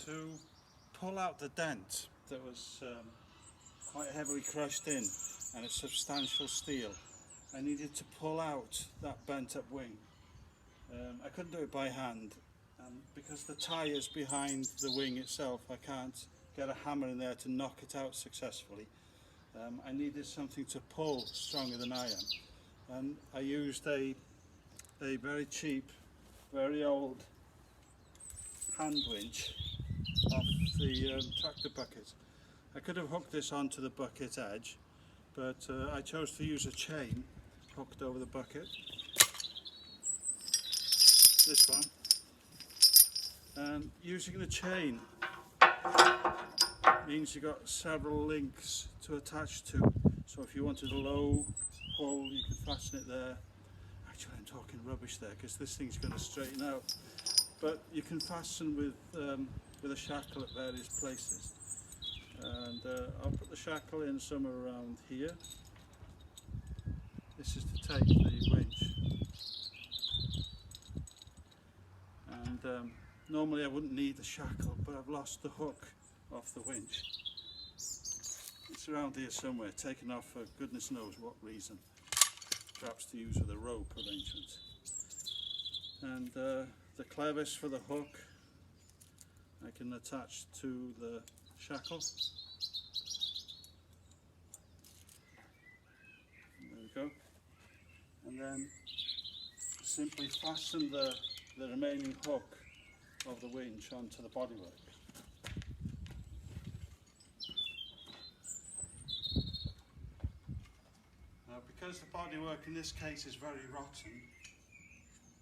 To pull out the dent that was quite heavily crushed in, and it's substantial steel, I needed to pull out that bent up wing. I couldn't do it by hand, and because the tyre's behind the wing itself, I can't get a hammer in there to knock it out successfully. I needed something to pull stronger than I am, and I used a very cheap, very old hand winch off the tractor bucket. I could have hooked this onto the bucket edge, but I chose to use a chain hooked over the bucket, this one, and using the chain means you've got several links to attach to, so if you wanted a low pull you can fasten it there. Actually, I'm talking rubbish there because this thing's going to straighten out, but you can fasten with a shackle at various places, and I'll put the shackle in somewhere around here. This is to take the winch, and normally I wouldn't need the shackle, but I've lost the hook off the winch. It's around here somewhere, taken off for goodness knows what reason, perhaps to use with a rope arrangement. And the clevis for the hook I can attach to the shackle. There we go. And then simply fasten the remaining hook of the winch onto the bodywork. Now, because the bodywork in this case is very rotten,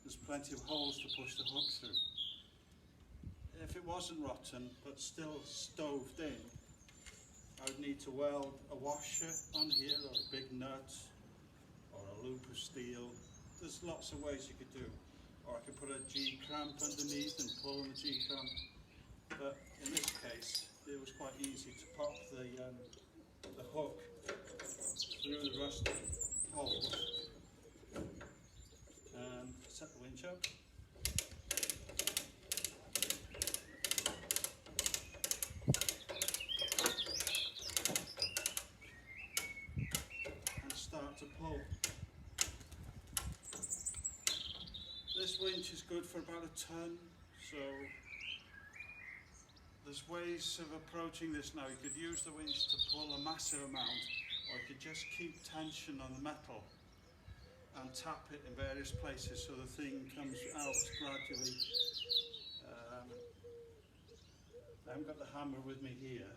there's plenty of holes to push the hook through. If it wasn't rotten but still stoved in, I would need to weld a washer on here, or a big nut, or a loop of steel. There's lots of ways you could do. Or I could put a G-clamp underneath and pull on the G-clamp. But in this case, it was quite easy to pop the hook through the rusty holes and set the winch up. Start to pull. This winch is good for about a ton, so there's ways of approaching this now. You could use the winch to pull a massive amount, or you could just keep tension on the metal and tap it in various places so the thing comes out gradually. I haven't got the hammer with me here,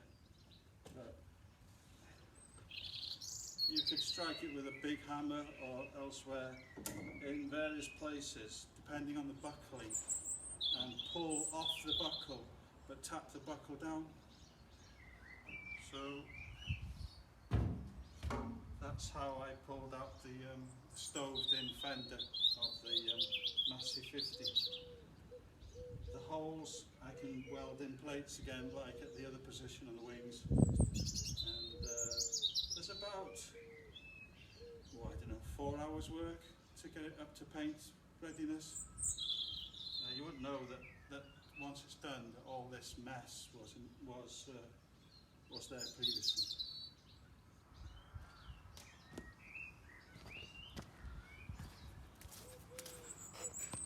but you could strike it with a big hammer or elsewhere in various places, depending on the buckling, and pull off the buckle, but tap the buckle down. So that's how I pulled out the stoved-in fender of the Massey 50. The holes I can weld in plates again, like at the other position on the wings, and there's about, I don't know, 4 hours work to get it up to paint readiness. You wouldn't know that once it's done, that all this mess was there previously.